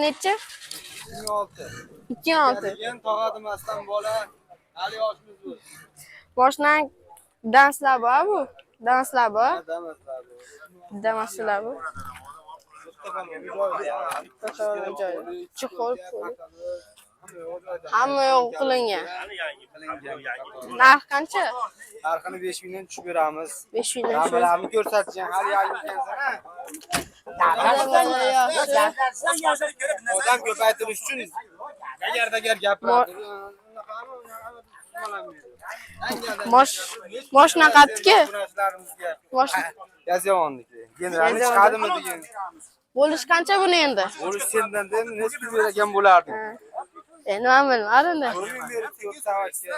Necha? 26. 26. Keyin tog'adimasdan bola hali yoshimiz bo'ldi. Boshdan danslar bor bu. Danslar bor. Damaslar. Damaslar bu. Chuqur pul. Hamma yo'q qilingan. Narx qancha? Narxini 5000 dan tushib beramiz. 5000 dan. Ramalarni ko'rsatgan, hali yangi ekansan-a? Odam ko'paytirish uchun agar gapiradi. Moshina qatdiki? Yazayonniki. Generalni chiqadimi degan. Bo'lish qancha buni endi? Bo'lish sendan endi necha pul bergan bo'lardi? Nima bilmadim endi. 1000 berib 4 savatga.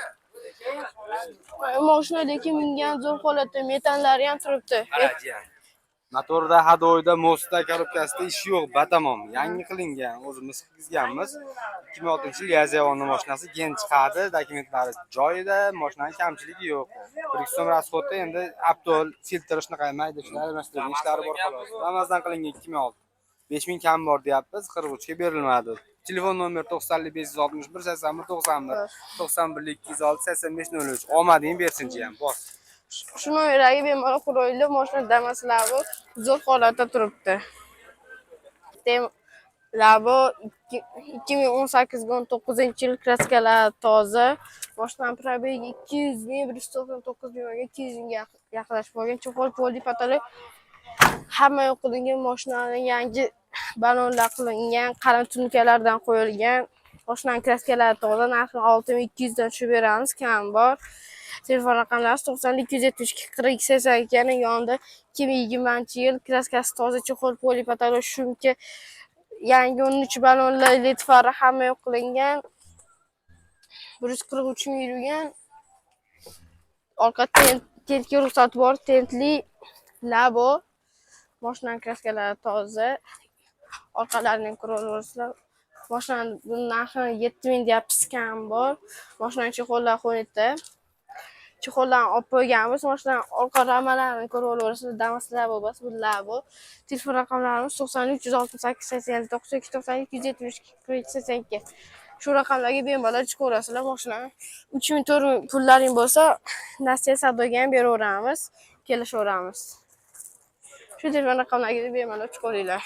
Moshina lekin mingan zo'r holatda, metallari ham turibdi. Motorda, hadoyda, mostda, korobkasida ish yo'q, batamom. Yangi qilingan, o'zimiz qilganmiz. 2006-yil Yazayonni mashinasi gen chiqadi, dokumentlari joyida, mashinaning kamchiligi yo'q. 1-2 so'm rasxodda endi Aptol, filtr shunaqa mayda ishlar, ishlari bor xolos. Ramazon qilingan 2006. 5000 kam bor deyapmiz, 43 ga berilmadi. Telefon nomer 90561 81 91 91 206 8503. Omading bersinchi ham, bos. Shuni yuragi bemalol quroyli mashina Damaslar bu zo'r holatda turibdi. Labo 2018-19-yil kraskalar toza. Mashina probegi 200 ming, 199 mingga 200 mingga yaqinlashib qolgan. Cho'qol poli patali hamma yo'q qilingan, mashinaning yangi balonlar qilingan, qalin tunukalardan qo'yilgan. Mashinaning kraskalari toza, narxini 6200 dan tushib beramiz, kam bor. Telefon raqamlari 90 272 42 82 yonida 2020-yil kraskasi toza cho'qol poli patali shumka yangi 13 balonlar litfari hamma yo'q qilingan. 143 ming yurgan. Orqa tentga ruxsat bor, tentli Labo. Mashinaning kraskalari toza. Orqalarining ko'raverasizlar. Mashinaning narxini 7000 deyapsiz, kam bor. Mashinaning cho'qollar qo'yibdi. Cho'qollarni olib qo'yganmiz. Mashinaning orqa ramalarini ko'raverasizlar. Damaslar bu bas, bu Labo. Telefon raqamlarimiz 93 368 87 92 92 172 82. Shu raqamlarga bemalol chiqaverasizlar. Mashina 3000 4000 pullaring bo'lsa, Nastya savdoga ham beraveramiz, kelishaveramiz. Shu telefon raqamlariga bemalol chiqaveringlar.